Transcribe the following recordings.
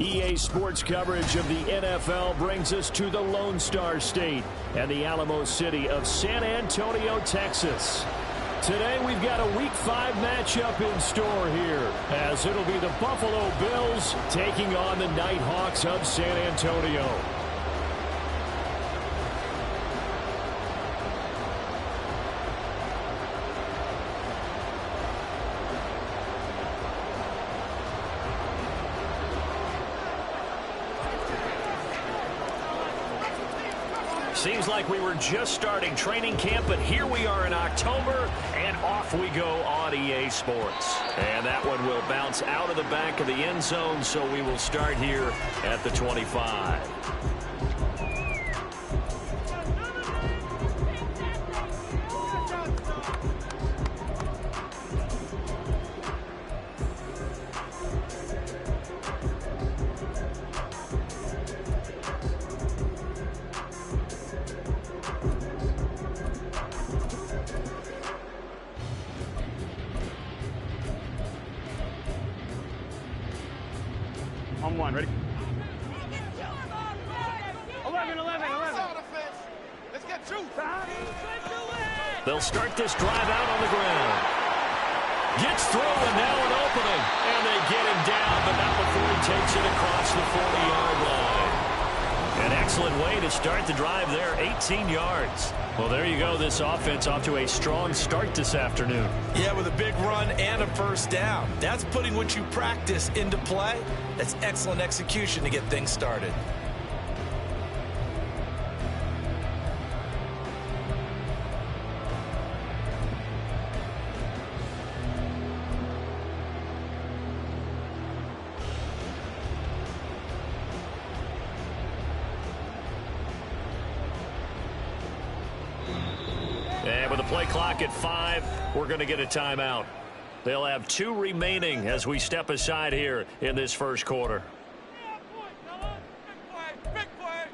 EA Sports coverage of the NFL brings us to the Lone Star State and the Alamo City of San Antonio, Texas. Today we've got a Week 5 matchup in store here, as it'll be the Buffalo Bills taking on the Nighthawks of San Antonio. Seems like we were just starting training camp, but here we are in October, and off we go on EA Sports. And that one will bounce out of the back of the end zone, so we will start here at the 25. On one, ready? 11. Let's get two. They'll start this drive out on the ground. Gets through, and now an opening. And they get him down, but not before he takes it across the 40-yard line. An excellent way to start the drive there, 18 yards. Well, there you go. This offense off to a strong start this afternoon. Yeah, with a big run and a first down. That's putting what you practice into play. That's excellent execution to get things started. And with the play clock at 5, we're going to get a timeout. They'll have 2 remaining as we step aside here in this first quarter. Big play.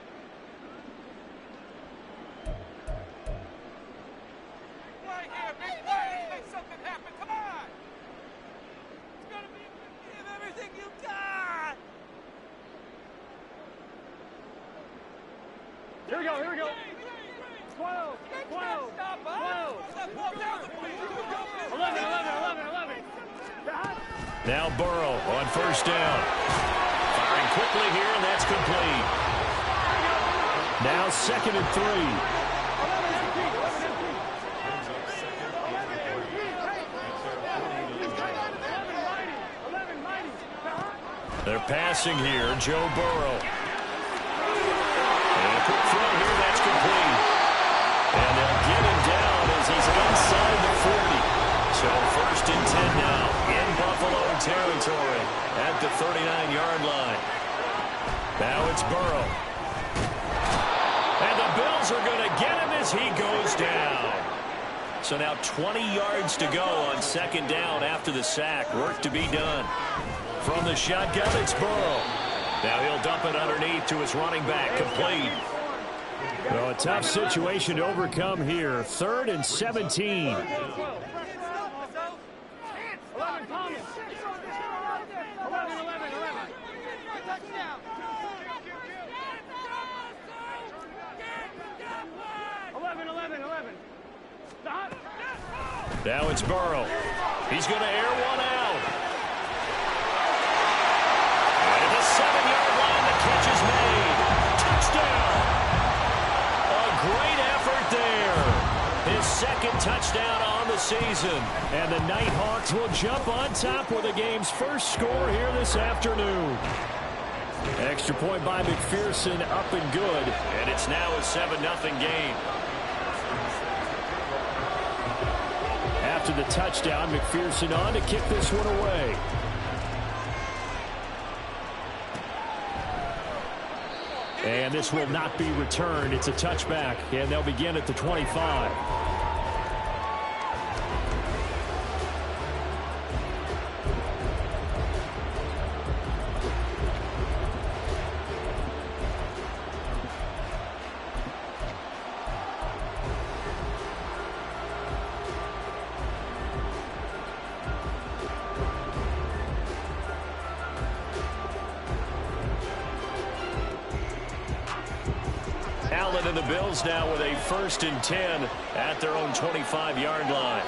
Big play. Make something happen. Come on. It's going to be give everything you got. Here we go. 12. 11. Now Burrow on first down. Firing quickly here, and that's complete. Now 2nd and 3. They're passing here, Joe Burrow. And a quick throw here, that's complete. And they'll get him down as he's inside the 40. So 1st and 10 now in Buffalo territory at the 39-yard line. Now it's Burrow. And the Bills are going to get him as he goes down. So now 20 yards to go on 2nd down after the sack. Work to be done. From the shotgun, it's Burrow. Now he'll dump it underneath to his running back, complete. Well, a tough situation to overcome here. 3rd and 17. Now it's Burrow. He's going to air one out. And at the 7-yard line, the catch is made. Touchdown. A great effort there. His 2nd touchdown on the season. And the Nighthawks will jump on top with the game's first score here this afternoon. Extra point by McPherson, up and good. And it's now a 7-0 game. After the touchdown, McPherson on to kick this one away. And this will not be returned. It's a touchback, and they'll begin at the 25. Allen and the Bills now with a 1st and 10 at their own 25-yard line.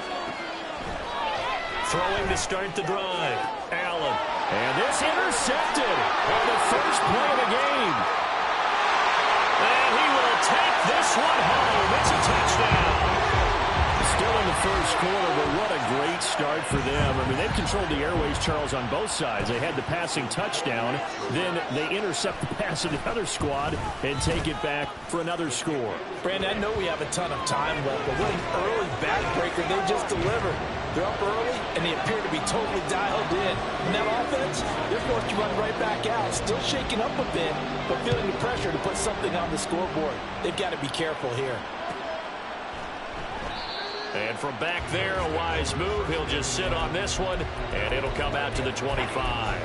Throwing to start the drive. Allen. And this intercepted on the first play of the game. And he will take this one home. It's a touchdown. Still in the first quarter, but what a great start for them. I mean, they've controlled the airways, Charles, on both sides. They had the passing touchdown. Then they intercept the pass of the other squad and take it back for another score. Brandon, I know we have a ton of time left, but what an early backbreaker they just delivered. They're up early, and they appear to be totally dialed in. And that offense, they're forced to run right back out, still shaking up a bit, but feeling the pressure to put something on the scoreboard. They've got to be careful here. And from back there, a wise move. He'll just sit on this one, and it'll come out to the 25.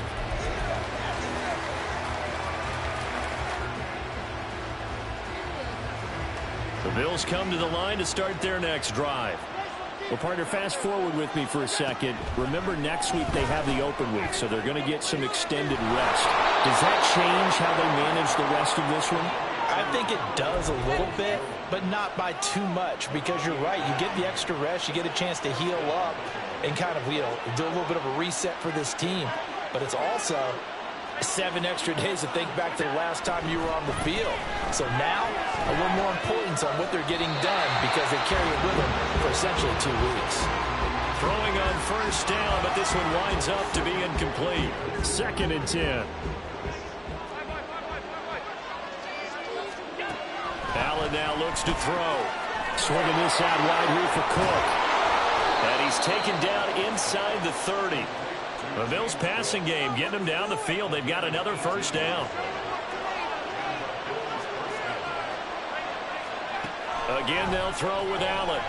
The Bills come to the line to start their next drive. Well, partner, fast forward with me for a second. Remember, next week they have the open week, so they're going to get some extended rest. Does that change how they manage the rest of this one? I think it does a little bit, but not by too much, because you're right. You get the extra rest. You get a chance to heal up and kind of, do a little bit of a reset for this team. But it's also 7 extra days to think back to the last time you were on the field. So now, a little more importance on what they're getting done because they carry it with them for essentially 2 weeks. Throwing on first down, but this one winds up to be incomplete. 2nd and 10. Allen now looks to throw. Swinging this out wide here for Cook. And he's taken down inside the 30. The Bills passing game, getting them down the field. They've got another first down. Again, they'll throw with Allen.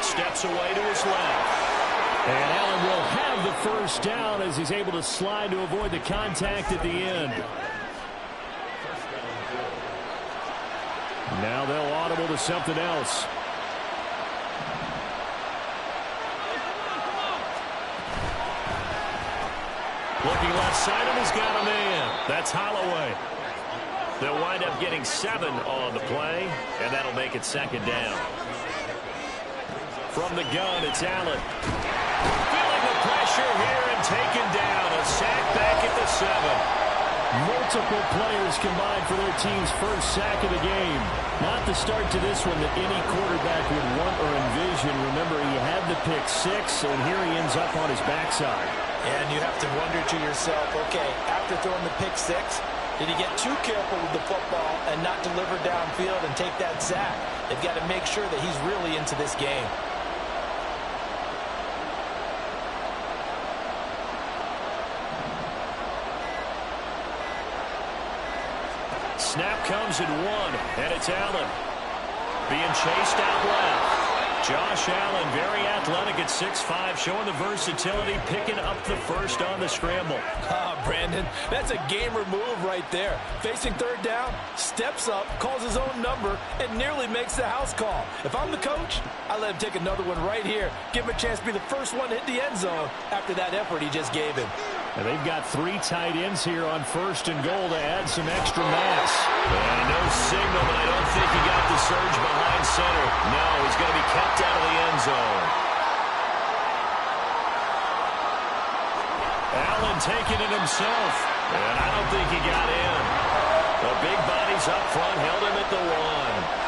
Steps away to his left. And Allen will have the first down as he's able to slide to avoid the contact at the end. Now they'll audible to something else. Looking left side, and he's got a man. That's Holloway. They'll wind up getting 7 on the play, and that'll make it 2nd down. From the gun, it's Allen. Feeling the pressure here and taken down. A sack back at the 7. Multiple players combined for their team's first sack of the game. Not the start to this one that any quarterback would want or envision. Remember, he had the pick 6, and here he ends up on his backside. And you have to wonder to yourself, okay, after throwing the pick 6, did he get too careful with the football and not deliver downfield and take that sack? They've got to make sure that he's really into this game. Snap comes at 1, and it's Allen. Being chased out left. Josh Allen, very athletic at 6'5", showing the versatility, picking up the first on the scramble. Brandon, that's a gamer move right there. Facing 3rd down, steps up, calls his own number, and nearly makes the house call. If I'm the coach, I let him take another one right here. Give him a chance to be the first one to hit the end zone after that effort he just gave him. And they've got 3 tight ends here on 1st and goal to add some extra mass. And no signal, but I don't think he got the surge behind center. No, he's going to be kept out of the end zone. Allen taking it himself. And I don't think he got in. The big bodies up front held him at the 1.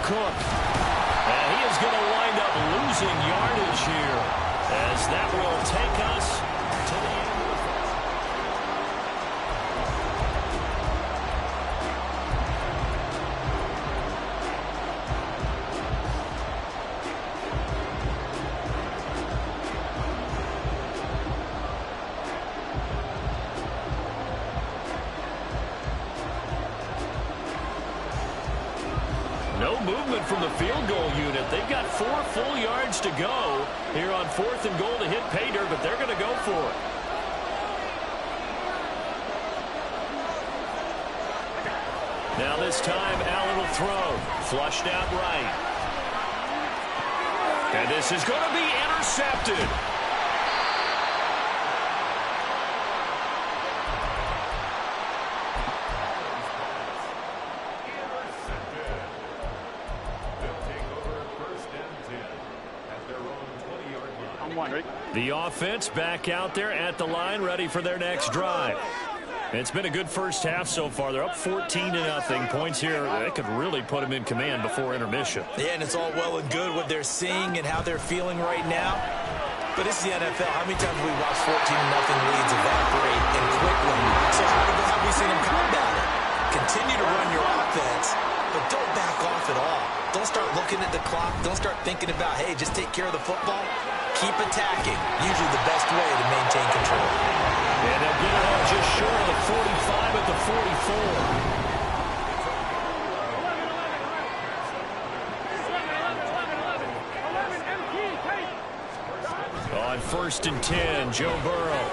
Cook. And he is going to wind up losing yardage here as that will take us to the end of the No movement from the field goal unit. They've got 4 full yards to go here on 4th and goal to hit pay dirt, but they're going to go for it. Now this time, Allen will throw. Flushed out right. And this is going to be intercepted. The offense back out there at the line, ready for their next drive. It's been a good first half so far. They're up 14-0. Points here, they could really put them in command before intermission. Yeah, and it's all well and good what they're seeing and how they're feeling right now. But it's the NFL. How many times have we watched 14-0 leads evaporate and quickly? So how have we seen them combat it? Continue to run your offense, but don't back off at all. Don't start looking at the clock. Don't start thinking about, hey, just take care of the football. Keep attacking. Usually the best way to maintain control. And they'll get it up just short of the 45 at the 44. On 1st and 10, Joe Burrow.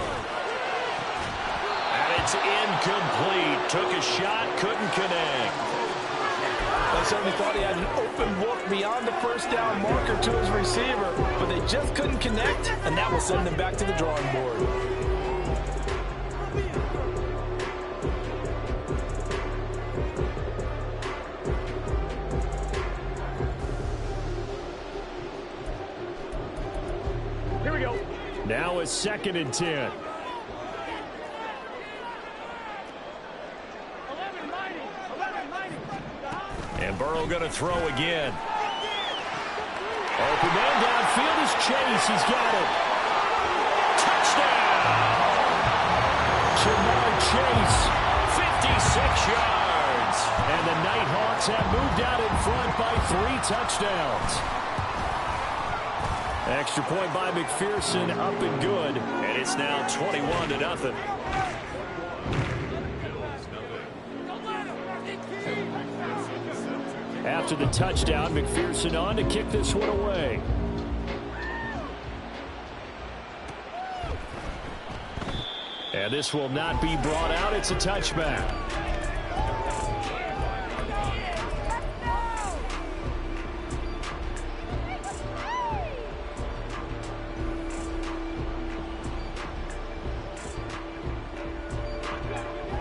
And it's incomplete. Took a shot, couldn't connect. I certainly thought he had an open look beyond the first down marker to his receiver, but they just couldn't connect, and that will send them back to the drawing board. Here we go. Now it's 2nd and 10. And Burrow going to throw again. Open man downfield is Chase. He's got it. Touchdown! Jamar Chase, 56 yards. And the Nighthawks have moved out in front by 3 touchdowns. Extra point by McPherson, up and good. And it's now 21-0. After the touchdown, McPherson on to kick this one away. And this will not be brought out. It's a touchback.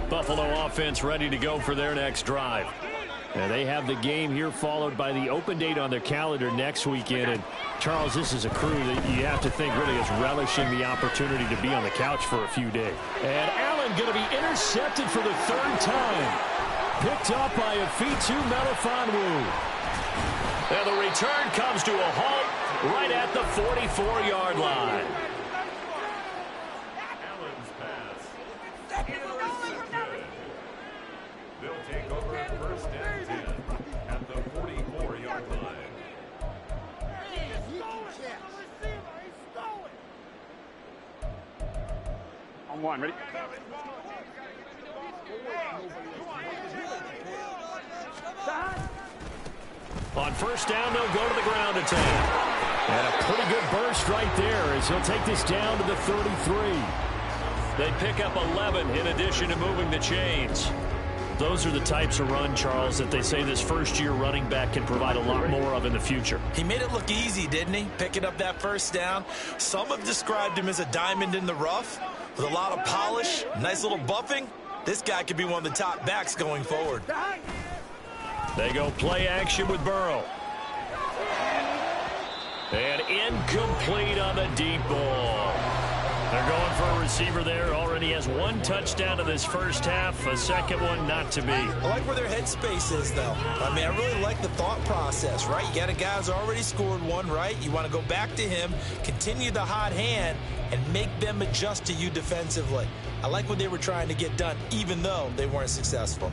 Buffalo offense ready to go for their next drive. And they have the game here followed by the open date on their calendar next weekend. And, Charles, this is a crew that you have to think really is relishing the opportunity to be on the couch for a few days. And Allen going to be intercepted for the 3rd time. Picked up by Afitu Melifonwu. And the return comes to a halt right at the 44-yard line. Allen's pass. They'll take over 1st and 10 at the 44-yard line. On 1, ready? On 1st down, they'll go to the ground attack. And a pretty good burst right there as he'll take this down to the 33. They pick up 11 in addition to moving the chains. Those are the types of run, Charles, that they say this first-year running back can provide a lot more of in the future. He made it look easy, didn't he? Picking up that 1st down. Some have described him as a diamond in the rough with a lot of polish, nice little buffing. This guy could be one of the top backs going forward. They go play action with Burrow. And incomplete on the deep ball. They're going for a receiver there. Already has 1 touchdown in this first half. A second one not to be. I like where their headspace is, though. I mean, I really like the thought process, right? You got a guy who's already scored 1, right? You want to go back to him, continue the hot hand, and make them adjust to you defensively. I like what they were trying to get done, even though they weren't successful.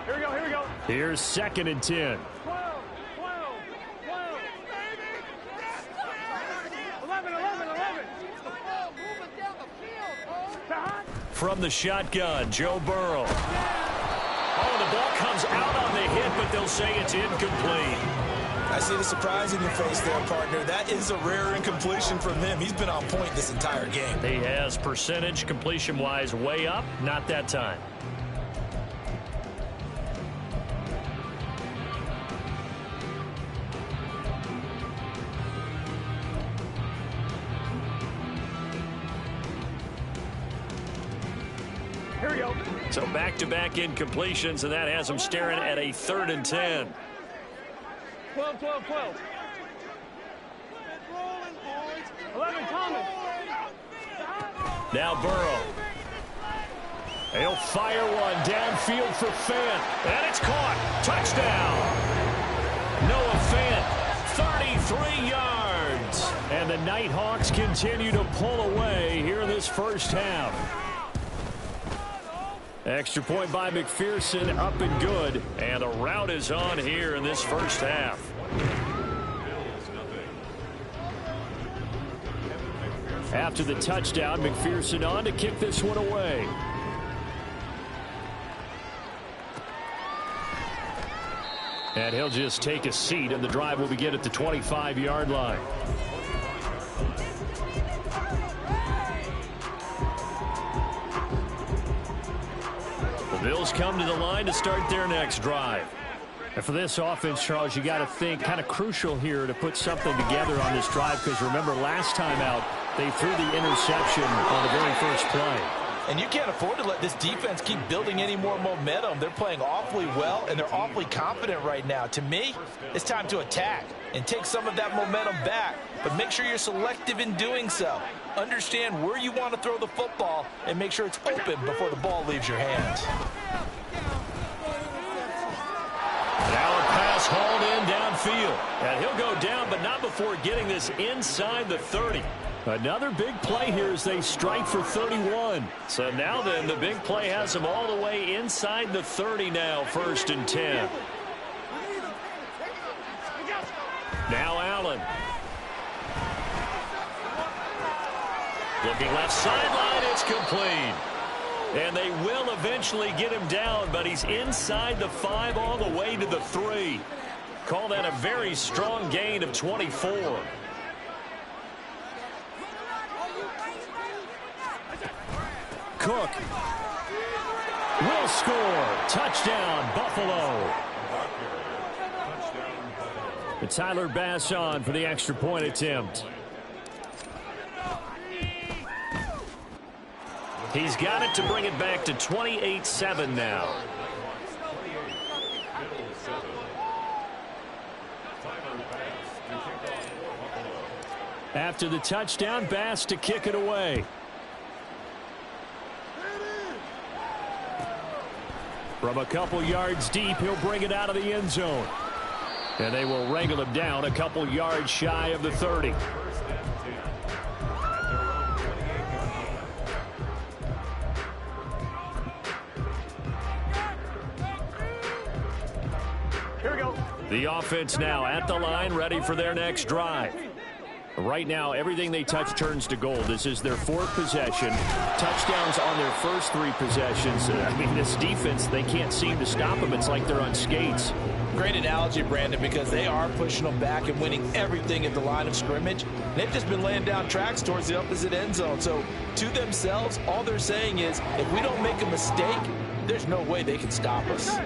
Here we go, here we go. Here's 2nd and 10. 12, 11. From the shotgun, Joe Burrow. Oh, the ball comes out on the hit, but they'll say it's incomplete. I see the surprise in your face there, partner. That is a rare incompletion from him. He's been on point this entire game. He has percentage completion-wise way up. Not that time. Here we go. So back-to-back incompletions, and that has him staring at a 3rd and 10. 12, 12, 12. 11, Thomas. Now Burrow. He'll fire one downfield for Fant. And it's caught. Touchdown. Noah Fant, 33 yards. And the Nighthawks continue to pull away here in this first half. Extra point by McPherson, up and good. And the rout is on here in this first half. After the touchdown, McPherson on to kick this one away. And he'll just take a seat, and the drive will begin at the 25-yard line. The Bills come to the line to start their next drive. And for this offense, Charles, you got to think kind of crucial here to put something together on this drive, because remember last time out, they threw the interception on the very first play. And you can't afford to let this defense keep building any more momentum. They're playing awfully well, and they're awfully confident right now. To me, it's time to attack and take some of that momentum back. But make sure you're selective in doing so. Understand where you want to throw the football and make sure it's open before the ball leaves your hands. Now a pass hauled in downfield. And he'll go down, but not before getting this inside the 30. Another big play here as they strike for 31. So now then, the big play has them all the way inside the 30 now, 1st and 10. Now Allen. Looking left sideline, it's complete. And they will eventually get him down, but he's inside the 5 all the way to the 3. Call that a very strong gain of 24. Cook will score. Touchdown, Buffalo. And Tyler Bass on for the extra point attempt. He's got it to bring it back to 28-7 now. After the touchdown, Bass to kick it away. From a couple yards deep, he'll bring it out of the end zone. And they will wrangle him down a couple yards shy of the 30. Here we go. The offense now at the line, ready for their next drive. Right now, everything they touch turns to gold. This is their 4th possession. Touchdowns on their first 3 possessions. I mean, this defense, they can't seem to stop them. It's like they're on skates. Great analogy, Brandon, because they are pushing them back and winning everything at the line of scrimmage. They've just been laying down tracks towards the opposite end zone. So, to themselves, all they're saying is, if we don't make a mistake, there's no way they can stop us.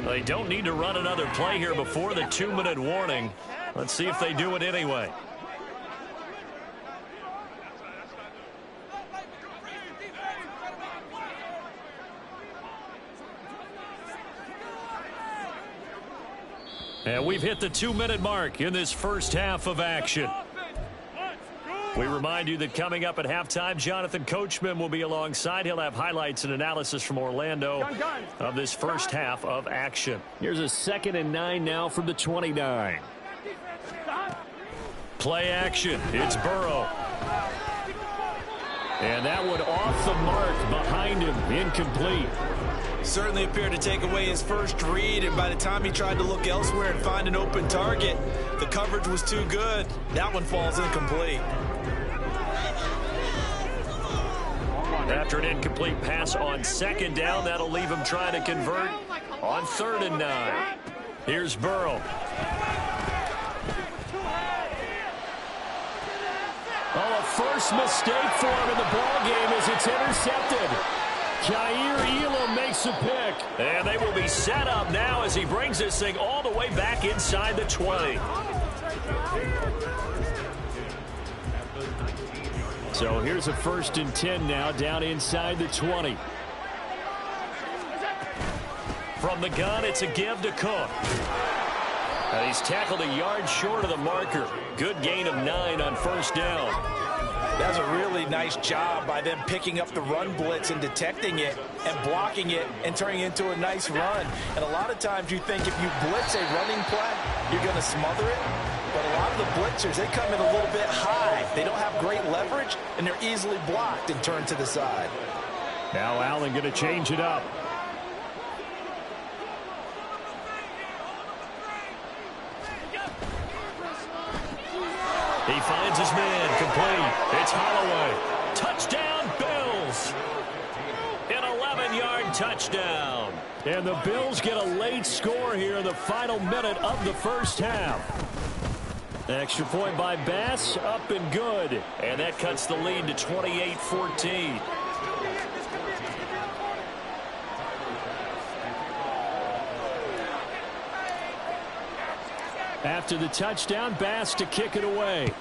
They don't need to run another play here before the 2-minute warning. Let's see if they do it anyway. And we've hit the 2-minute mark in this first half of action. We remind you that coming up at halftime, Jonathan Coachman will be alongside. He'll have highlights and analysis from Orlando of this first half of action. Here's a 2nd and 9 now from the 29. Play action. It's Burrow. And that one off the mark behind him. Incomplete. Certainly appeared to take away his first read, and by the time he tried to look elsewhere and find an open target, the coverage was too good. That one falls incomplete. After an incomplete pass on 2nd down, that'll leave him trying to convert on 3rd and 9. Here's Burrow. first mistake for him in the ball game as it's intercepted. Jair Elam makes a pick. And they will be set up now as he brings this thing all the way back inside the 20. So here's a 1st and 10 now down inside the 20. From the gun, it's a give to Cook. And he's tackled a yard short of the marker. Good gain of 9 on 1st down. That's a really nice job by them picking up the run blitz and detecting it and blocking it and turning it into a nice run. And a lot of times you think if you blitz a running play, you're going to smother it. But a lot of the blitzers, they come in a little bit high. They don't have great leverage, and they're easily blocked and turned to the side. Now Allen going to change it up. He finds his man, complete. It's Holloway. Touchdown, Bills. An 11-yard touchdown. And the Bills get a late score here in the final minute of the first half. Extra point by Bass, up and good. And that cuts the lead to 28-14. After the touchdown, Bass to kick it away.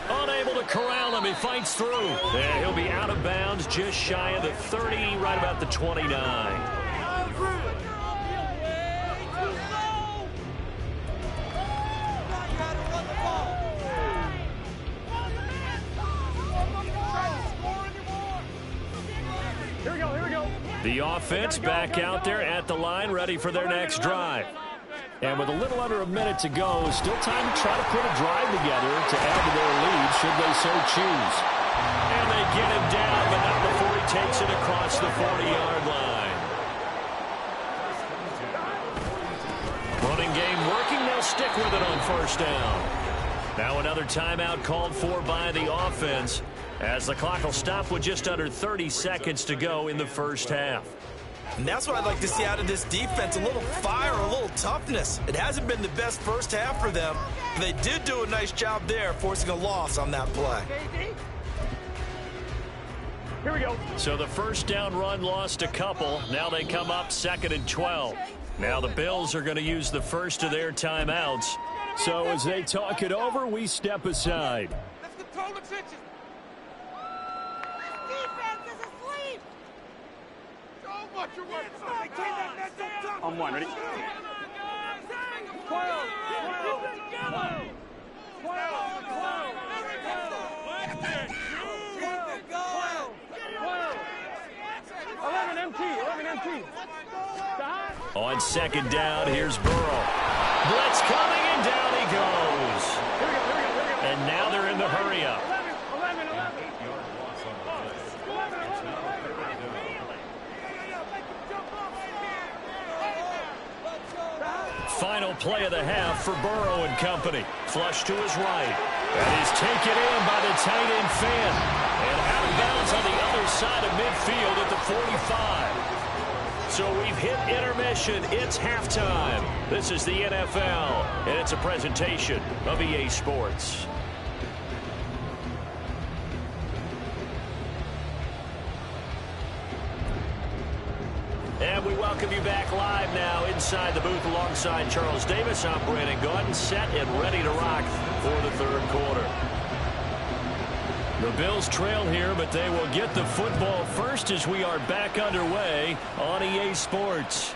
Unable to corral him. He fights through. And he'll be out of bounds just shy of the 30, right about the 29. The offense back out there at the line, ready for their next drive. And with a little under a minute to go, still time to try to put a drive together to add to their lead, should they so choose. And they get him down, but not before he takes it across the 40-yard line. Running game working, they'll stick with it on 1st down. Now another timeout called for by the offense, as the clock will stop with just under 30 seconds to go in the first half. And that's what I'd like to see out of this defense, a little fire, a little toughness. It hasn't been the best first half for them, but they did do a nice job there, forcing a loss on that play. Here we go. So the 1st down run lost a couple. Now they come up 2nd and 12. Now the Bills are going to use the first of their timeouts. So as they talk it over, we step aside. Let's control the trenches. On 1, ready? 12. 11 MT. On 2nd down, here's Burrow. Blitz coming, and down he goes. And now they're in the hurry-up. 11. Final play of the half for Burrow and company. Flush to his right. That is taken in by the tight end Fant. And out of bounds on the other side of midfield at the 45. So we've hit intermission. It's halftime. This is the NFL, and it's a presentation of EA Sports. And we welcome you back live now inside the booth alongside Charles Davis. I'm Brandon Gaudin, set and ready to rock for the 3rd quarter. The Bills trail here, but they will get the football first as we are back underway on EA Sports.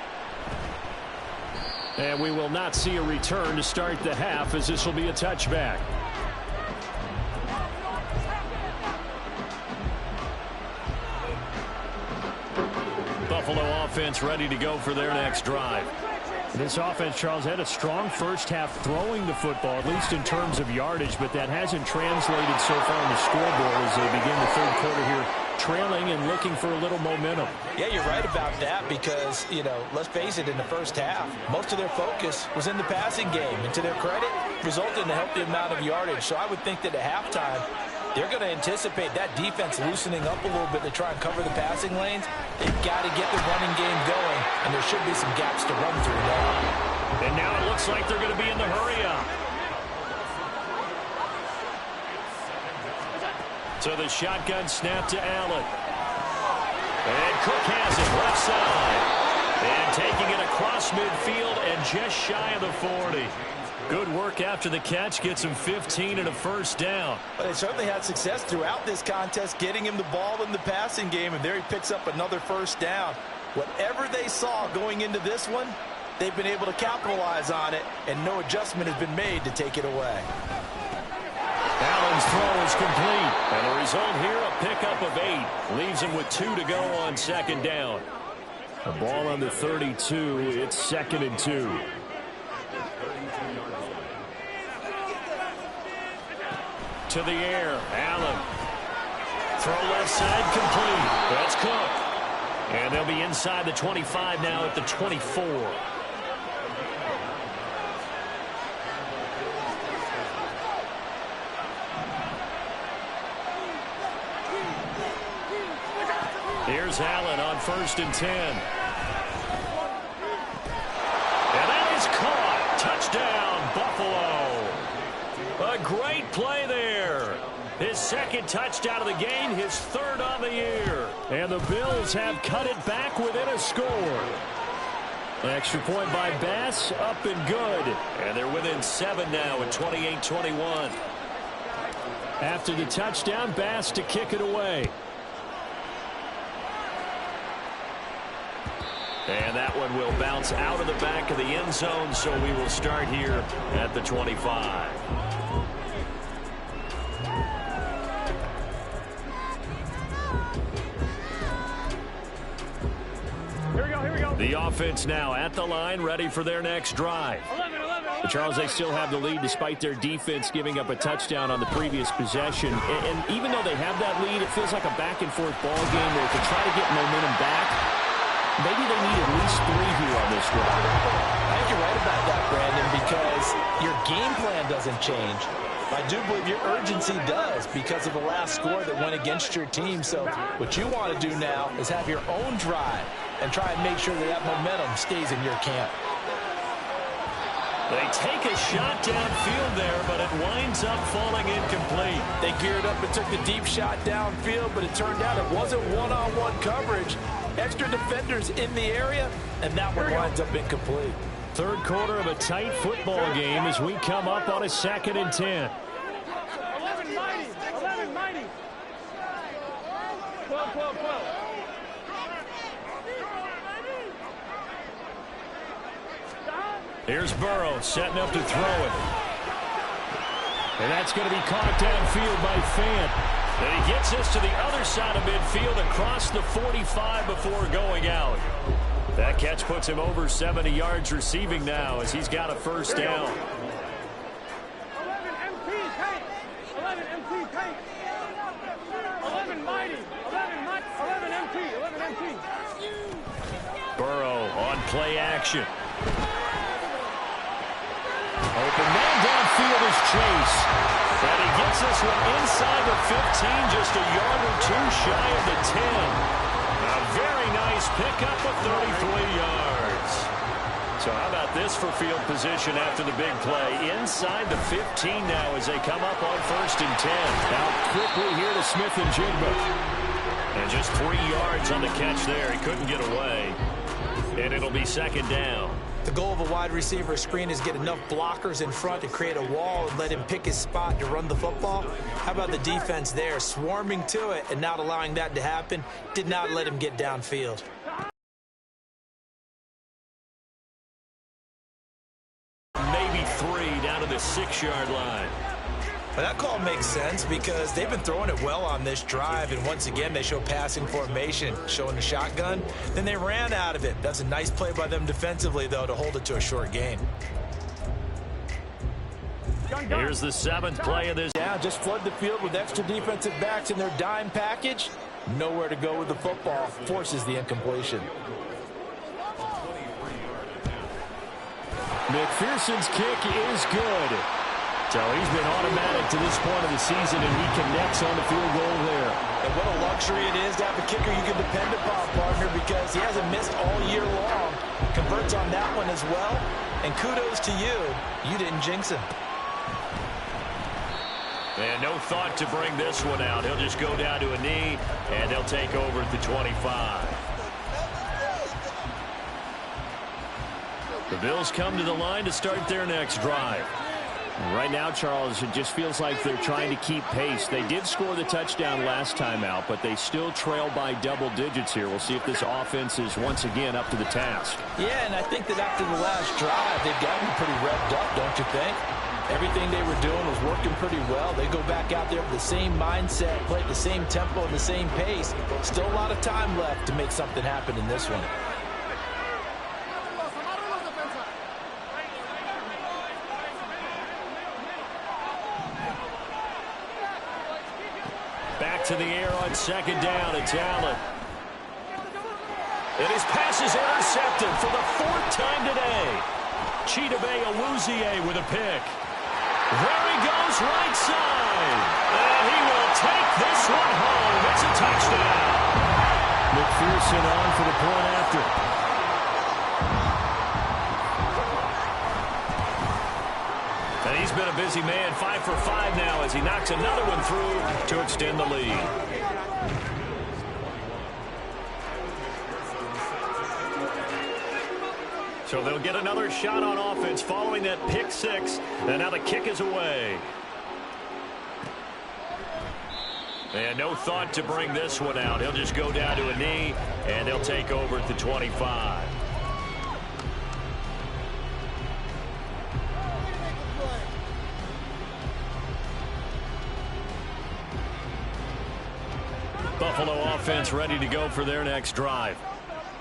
And we will not see a return to start the half, as this will be a touchback. Buffalo offense ready to go for their next drive. This offense, Charles, had a strong first half throwing the football, at least in terms of yardage, but that hasn't translated so far on the scoreboard as they begin the 3rd quarter here, trailing and looking for a little momentum. Yeah, you're right about that because, let's face it, in the first half, most of their focus was in the passing game. And to their credit, resulted in a healthy amount of yardage. So I would think that at halftime, they're going to anticipate that defense loosening up a little bit to try and cover the passing lanes. They've got to get the running game going, and there should be some gaps to run through now. And now it looks like they're going to be in the hurry-up. So the shotgun snap to Allen. And Cook has it left side. And taking it across midfield and just shy of the 40. Good work after the catch. Gets him 15 and a first down. But they certainly had success throughout this contest, getting him the ball in the passing game, and there he picks up another first down. Whatever they saw going into this one, they've been able to capitalize on it, and no adjustment has been made to take it away. Allen's throw is complete. And the result here, a pickup of 8. Leaves him with 2 to go on second down. The ball on the 32. It's 2nd and 2. To the air. Allen. Throw left side complete. That's Cook. And they'll be inside the 25 now at the 24. Here's Allen on 1st and 10. And that is caught. Touchdown, Buffalo. A great play there. His 2nd touchdown of the game, his 3rd on the year. And the Bills have cut it back within a score. Extra point by Bass, up and good. And they're within 7 now at 28-21. After the touchdown, Bass to kick it away. And that one will bounce out of the back of the end zone, so we will start here at the 25. Here we go. The offense now at the line, ready for their next drive. 11. But Charles, they still have the lead despite their defense giving up a touchdown on the previous possession. And even though they have that lead, it feels like a back-and-forth ball game where to try to get momentum back, maybe they need at least 3 here on this drive. I think you're right about that, Brandon, because your game plan doesn't change. I do believe your urgency does because of the last score that went against your team. So what you want to do now is have your own drive and try and make sure that that momentum stays in your camp. They take a shot downfield there, but it winds up falling incomplete. They geared up and took the deep shot downfield, but it turned out it wasn't one-on-one coverage. Extra defenders in the area, and that one winds up incomplete. 3rd quarter of a tight football game as we come up on a 2nd and 10. 11 mighty. 12. Here's Burrow setting up to throw it. And that's going to be caught downfield by Fant. And he gets this to the other side of midfield across the 45 before going out. That catch puts him over 70 yards receiving now as he's got a first down. 11 MT tank. 11 mighty. 11 MT. Burrow on play action. Open man downfield is Chase. And he gets this one inside the 15, just a yard or 2 shy of the 10. A very nice pickup of 33 yards. So how about this for field position after the big play? Inside the 15 now as they come up on 1st and 10. Now quickly here to Smith and Jigba. And just 3 yards on the catch there. He couldn't get away. And it'll be 2nd down. The goal of a wide receiver screen is get enough blockers in front to create a wall and let him pick his spot to run the football. How about the defense there, swarming to it and not allowing that to happen? Did not let him get downfield. Maybe 3 down to the 6-yard line. Well, that call makes sense because they've been throwing it well on this drive, and once again they show passing formation, showing the shotgun. Then they ran out of it. That's a nice play by them defensively, though, to hold it to a short gain. Here's the 7th play of this. Yeah, just flood the field with extra defensive backs in their dime package. Nowhere to go with the football. Forces the incompletion. McPherson's kick is good. So he's been automatic to this point of the season, and he connects on the field goal there. And what a luxury it is to have a kicker you can depend upon, partner, because he hasn't missed all year long. Converts on that one as well, And kudos to you. You didn't jinx him. And no thought to bring this one out. He'll just go down to a knee, and they'll take over at the 25. The Bills come to the line to start their next drive. Right now, Charles, it just feels like they're trying to keep pace. They did score the touchdown last time out, but they still trail by double digits here. We'll see if this offense is once again up to the task. Yeah, and I think that after the last drive, they've gotten pretty revved up, don't you think? Everything they were doing was working pretty well. They go back out there with the same mindset, play at the same tempo and the same pace. Still a lot of time left to make something happen in this one. Back to the air on second down. It's Allen. And his pass is intercepted for the 4th time today. Chidobe Awuzie with a pick. There he goes, right side. And he will take this one home. It's a touchdown. McPherson on for the point after. And he's been a busy man, 5 for 5 now as he knocks another one through to extend the lead. So they'll get another shot on offense following that pick 6. And now the kick is away. And no thought to bring this one out. He'll just go down to a knee, and they'll take over at the 25. Buffalo offense ready to go for their next drive.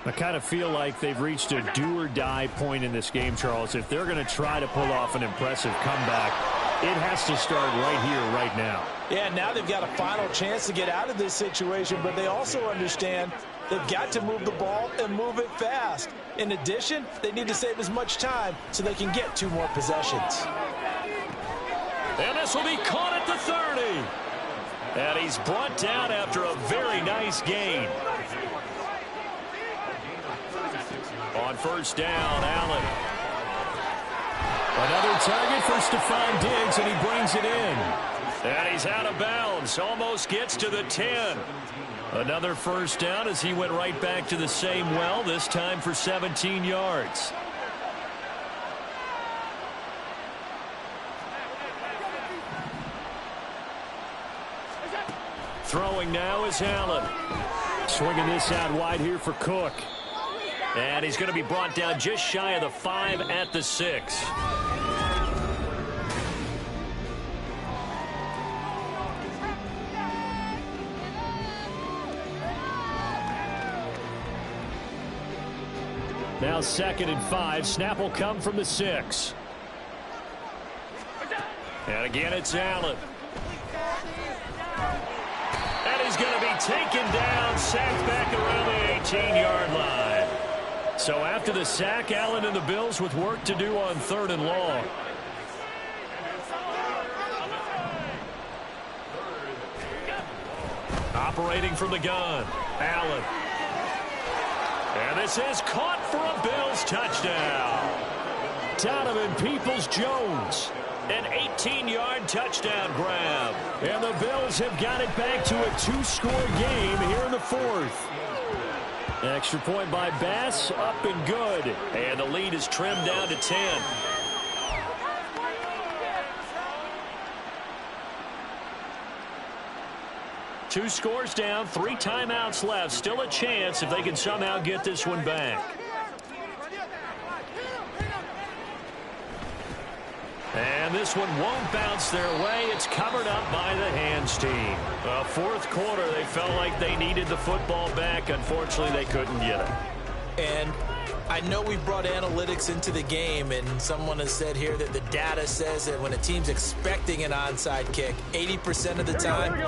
I kind of feel like they've reached a do-or-die point in this game, Charles. If they're going to try to pull off an impressive comeback, it has to start right here, right now. Yeah, now they've got a final chance to get out of this situation, but they also understand they've got to move the ball and move it fast. In addition, they need to save as much time so they can get 2 more possessions. And this will be caught at the 30. And he's brought down after a very nice gain. On first down, Allen. Another target for Stephon Diggs, and he brings it in. And he's out of bounds. Almost gets to the 10. Another first down as he went right back to the same well, this time for 17 yards. Throwing now is Allen. Swinging this out wide here for Cook. And he's going to be brought down just shy of the 5 at the 6. Now 2nd and 5. Snap will come from the 6. And again, it's Allen. And he's going to be taken down, sacked back around the 18-yard line. So after the sack, Allen and the Bills with work to do on 3rd and long. Operating from the gun, Allen. And this is caught for a Bills touchdown. Donovan Peoples-Jones. An 18-yard touchdown grab. And the Bills have got it back to a 2-score game here in the 4th. Extra point by Bass, up and good. And the lead is trimmed down to 10. Two scores down, 3 timeouts left. Still a chance if they can somehow get this one back. And this one won't bounce their way. It's covered up by the hands team. 4th quarter, they felt like they needed the football back. Unfortunately, they couldn't get it. And I know we brought analytics into the game, and someone has said here that the data says that when a team's expecting an onside kick, 80% of the time,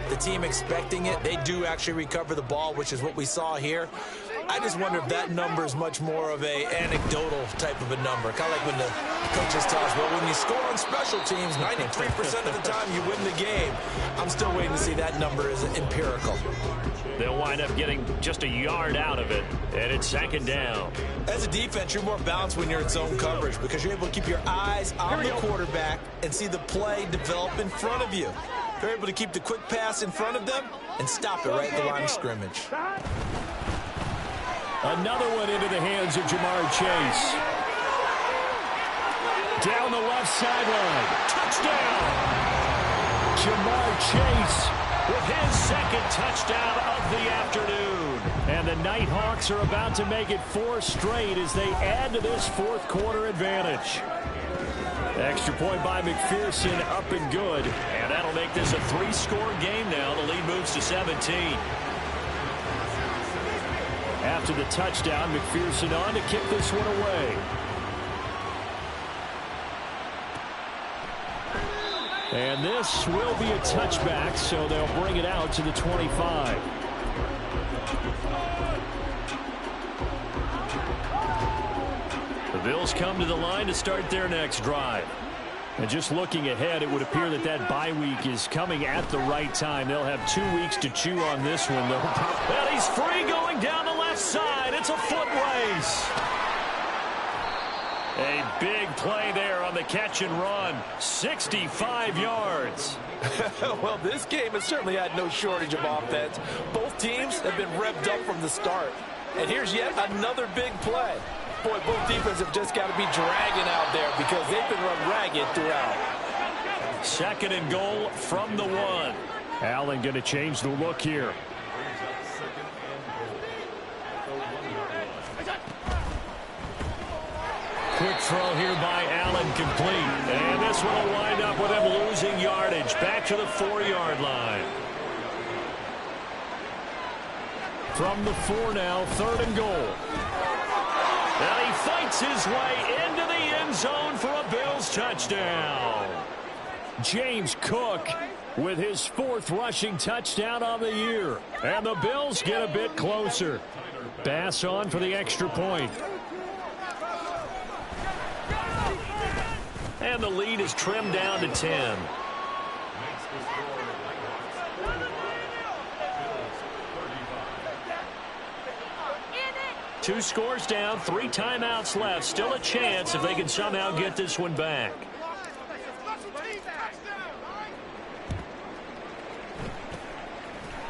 the team expecting it, they do actually recover the ball, which is what we saw here. I just wonder if that number is much more of a anecdotal type of a number. Kind of like when the coaches tell us, well, when you score on special teams, 93% of the time you win the game. I'm still waiting to see that number is empirical. They'll wind up getting just a yard out of it, and it's second down. As a defense, you're more balanced when you're in zone coverage because you're able to keep your eyes on the quarterback and see the play develop in front of you. You're able to keep the quick pass in front of them and stop it right at the line of scrimmage. Another one into the hands of Jamar Chase. Down the left sideline. Touchdown! Jamar Chase with his second touchdown of the afternoon. And the Nighthawks are about to make it 4 straight as they add to this fourth quarter advantage. Extra point by McPherson, up and good. And that'll make this a 3-score game now. The lead moves to 17. After the touchdown, McPherson on to kick this one away. And this will be a touchback, so they'll bring it out to the 25. The Bills come to the line to start their next drive. And just looking ahead, it would appear that that bye week is coming at the right time. They'll have 2 weeks to chew on this one. Well, he's free going down the left side. It's a foot race. A big play there on the catch and run. 65 yards. Well, this game has certainly had no shortage of offense. Both teams have been revved up from the start. And here's yet another big play. Boy, both defenses have just got to be dragging out there because they've been run ragged throughout. Second and goal from the 1. Allen going to change the look here. Quick throw here by Allen, complete. And this one will wind up with him losing yardage. Back to the 4-yard line. From the 4 now, third and goal. And he fights his way into the end zone for a Bills touchdown. James Cook with his 4th rushing touchdown on the year. And the Bills get a bit closer. Bass on for the extra point. And the lead is trimmed down to 10. Two scores down, 3 timeouts left. Still a chance if they can somehow get this one back.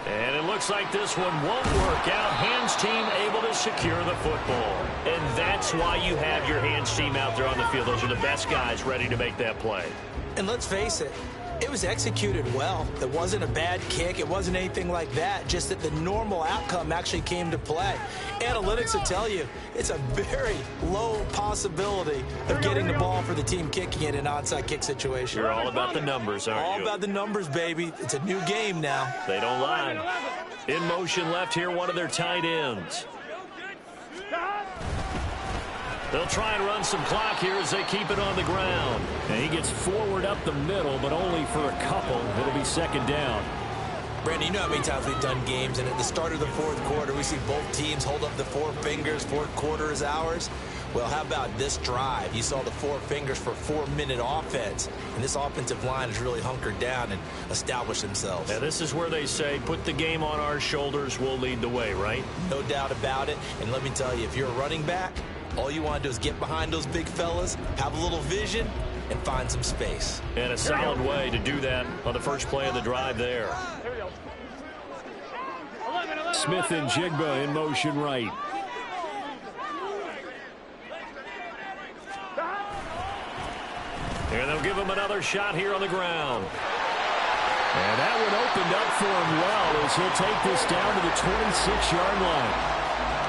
And it looks like this one won't work out. Hands team able to secure the football. And that's why you have your hands team out there on the field. Those are the best guys ready to make that play. And let's face it, it was executed well. It wasn't a bad kick. It wasn't anything like that. Just that the normal outcome actually came to play. Analytics will tell you it's a very low possibility of getting the ball for the team kicking it in an onside kick situation. You're all about the numbers, aren't you? All about the numbers, baby. It's a new game now. They don't lie. In motion left here, one of their tight ends. They'll try and run some clock here as they keep it on the ground. And he gets forward up the middle, but only for a couple. It'll be second down. Brandon, you know how many times we've done games, and at the start of the fourth quarter, we see both teams hold up the 4 fingers, fourth quarter is ours. Well, how about this drive? You saw the 4 fingers for 4-minute offense, and this offensive line has really hunkered down and established themselves. And this is where they say, put the game on our shoulders, we'll lead the way, right? No doubt about it, and let me tell you, if you're a running back, all you want to do is get behind those big fellas, have a little vision, and find some space. And a solid way to do that on the first play of the drive there. Smith and Jigba in motion right. And they'll give him another shot here on the ground. And that one opened up for him well as he'll take this down to the 26-yard line.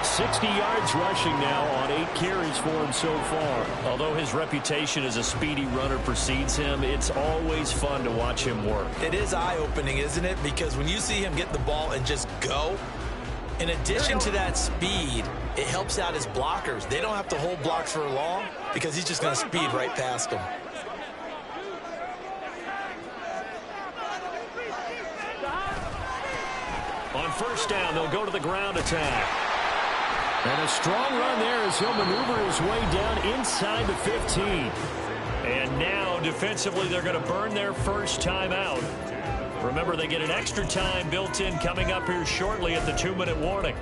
60 yards rushing now on 8 carries for him so far. Although his reputation as a speedy runner precedes him, it's always fun to watch him work. It is eye-opening, isn't it? Because when you see him get the ball and just go, in addition to that speed, it helps out his blockers. They don't have to hold blocks for long because he's just going to speed right past them. On first down, they'll go to the ground attack. And a strong run there as he'll maneuver his way down inside the 15. And now, defensively, they're going to burn their first timeout. Remember, they get an extra time built in coming up here shortly at the 2-minute warning.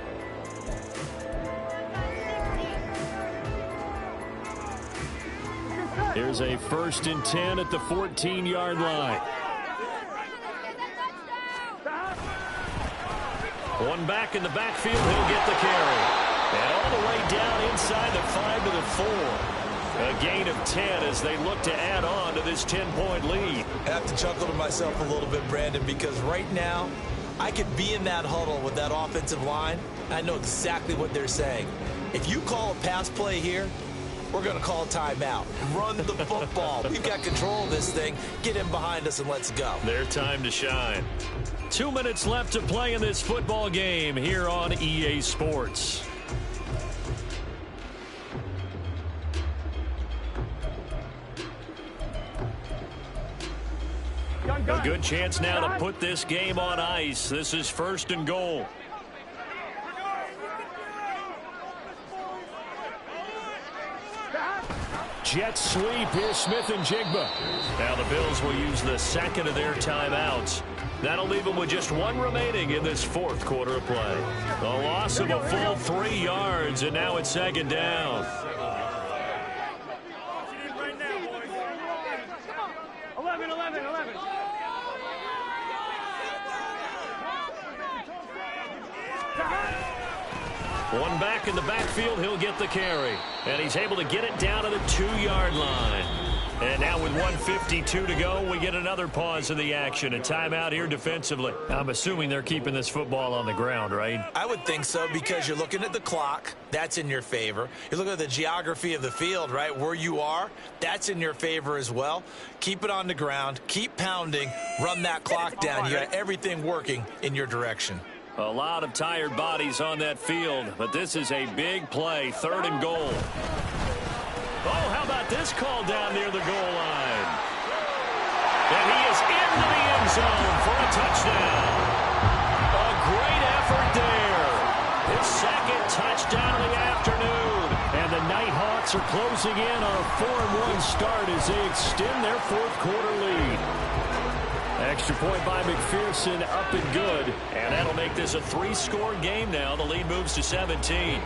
Here's a 1st and 10 at the 14-yard line. One back in the backfield, he'll get the carry. And all the way down inside the 5 to the 4. A gain of 10 as they look to add on to this 10-point lead. I have to chuckle to myself a little bit, Brandon, because right now I could be in that huddle with that offensive line. I know exactly what they're saying. If you call a pass play here, we're going to call a timeout. Run the football. We've got control of this thing. Get in behind us and let's go. Their time to shine. 2 minutes left to play in this football game here on EA Sports. A good chance now to put this game on ice. This is 1st and goal. Jet sweep. Here's Smith-Njigba. Now the Bills will use the second of their timeouts. That'll leave them with just one remaining in this 4th quarter of play. A loss of a full 3 yards, and now it's 2nd down. 11. One back in the backfield, he'll get the carry. And he's able to get it down to the 2-yard line. And now with 1:52 to go, we get another pause in the action. A timeout here defensively. I'm assuming they're keeping this football on the ground, right? I would think so, because you're looking at the clock. That's in your favor. You're looking at the geography of the field, right? Where you are, that's in your favor as well. Keep it on the ground. Keep pounding. Run that clock down. You got everything working in your direction. A lot of tired bodies on that field, but this is a big play. 3rd and goal. Oh, how about this call down near the goal line? And he is into the end zone for a touchdown. A great effort there. His 2nd touchdown of the afternoon. And the Nighthawks are closing in on a 4-1 start as they extend their 4th quarter lead. Extra point by McPherson, up and good. And that'll make this a 3-score game now. The lead moves to 17.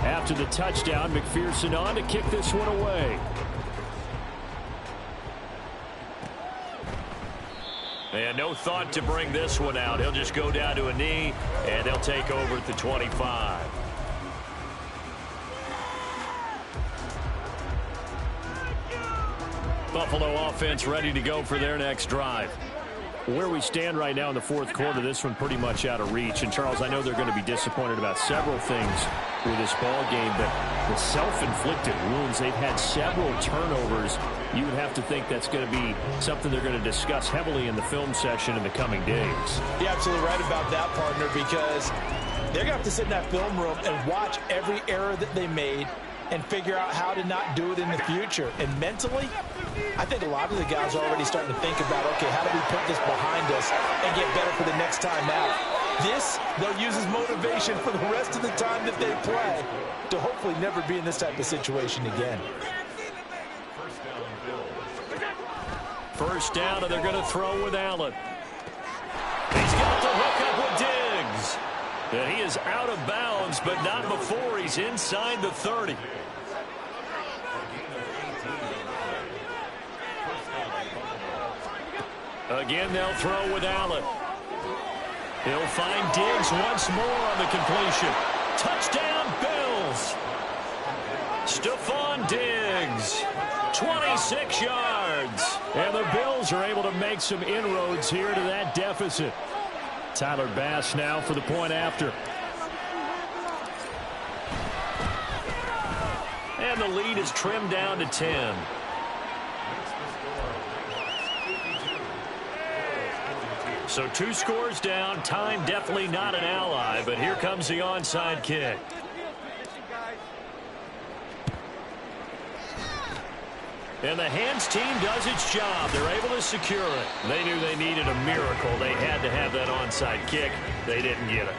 After the touchdown, McPherson on to kick this one away. And no thought to bring this one out. He'll just go down to a knee, and they'll take over at the 25. Buffalo offense ready to go for their next drive. Where we stand right now in the 4th quarter, this one pretty much out of reach. And, Charles, I know they're going to be disappointed about several things with this ball game, but the self-inflicted wounds, they've had several turnovers. You would have to think that's going to be something they're going to discuss heavily in the film session in the coming days. You're absolutely right about that, partner, because they're going to have to sit in that film room and watch every error that they made and figure out how to not do it in the future. And mentally, I think a lot of the guys are already starting to think about, okay, how do we put this behind us and get better for the next time out? This, they'll use as motivation for the rest of the time that they play to hopefully never be in this type of situation again. 1st down, and they're going to throw with Allen. He's got the hook up with Diggs. And he is out of bounds, but not before he's inside the 30. Again, they'll throw with Allen. He'll find Diggs once more on the completion. Touchdown, Bills. Stephon Diggs, 26 yards. And the Bills are able to make some inroads here to that deficit. Tyler Bass now for the point after. And the lead is trimmed down to 10. So 2 scores down. Time definitely not an ally, but here comes the onside kick. And the hands team does its job. They're able to secure it. They knew they needed a miracle. They had to have that onside kick. They didn't get it.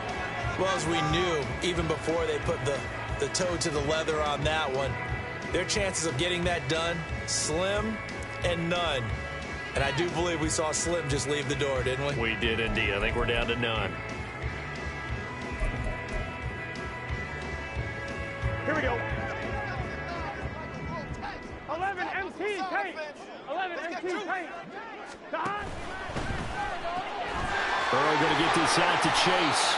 Well, as we knew, even before they put the toe to the leather on that one, their chances of getting that done, slim and none. And I do believe we saw Slim just leave the door, didn't we? We did indeed. I think we're down to none. Here we go. 11 MT paint. 11 MT paint. Burrow going to get this out to Chase.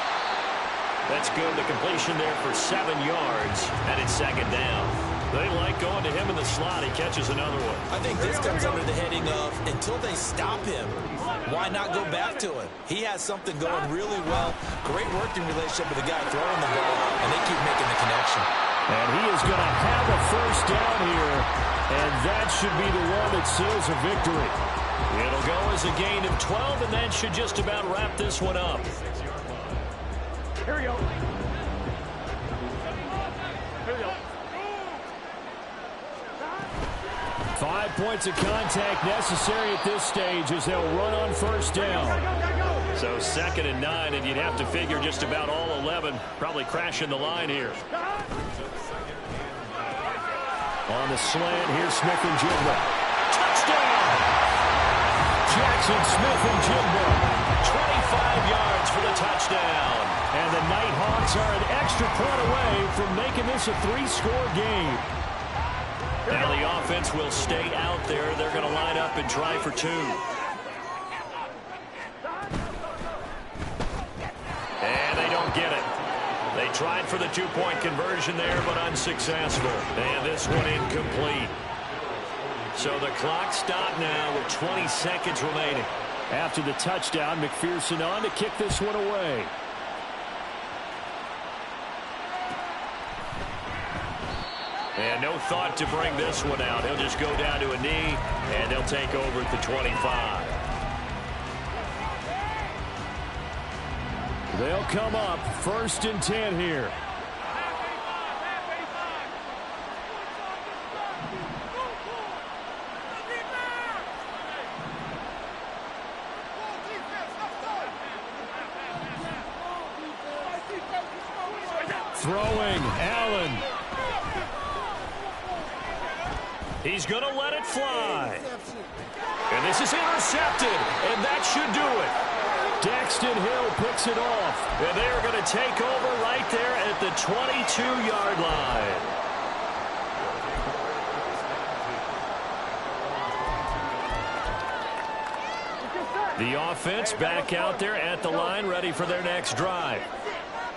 That's good. The completion there for 7 yards, and it's second down. They like going to him in the slot. He catches another one. I think this comes under the heading of, until they stop him, why not go back to him? He has something going really well. Great working relationship with the guy throwing the ball, and they keep making the connection. And he is going to have a first down here, and that should be the one that seals a victory. It'll go as a gain of 12, and that should just about wrap this one up. Here we go. Here we go. 5 points of contact necessary at this stage as they'll run on first down. So 2nd and 9, and you'd have to figure just about all 11 probably crashing the line here. On the slant, here's Smith-Njigba. Touchdown! Jackson Smith-Njigba. 25 yards for the touchdown. And the Nighthawks are an extra point away from making this a 3-score game. Now the offense will stay out there. They're going to line up and try for 2. And they don't get it. They tried for the 2-point conversion there, but unsuccessful. And this one incomplete. So the clock stopped now with 20 seconds remaining. After the touchdown, McPherson on to kick this one away. And no thought to bring this one out. He'll just go down to a knee, and they'll take over at the 25. They'll come up 1st and 10 here. Throwing, Allen. He's going to let it fly. And this is intercepted, and that should do it. Daxton Hill picks it off. And they are going to take over right there at the 22-yard line. The offense back out there at the line, ready for their next drive.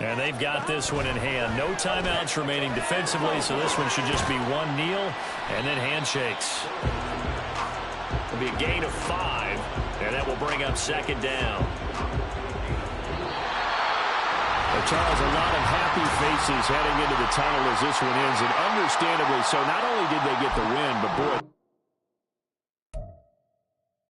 And they've got this one in hand. No timeouts remaining defensively, so this one should just be one kneel and then handshakes. It'll be a gain of 5, and that will bring up 2nd down. Well, Charles, a lot of happy faces heading into the tunnel as this one ends, and understandably so. Not only did they get the win, but boy,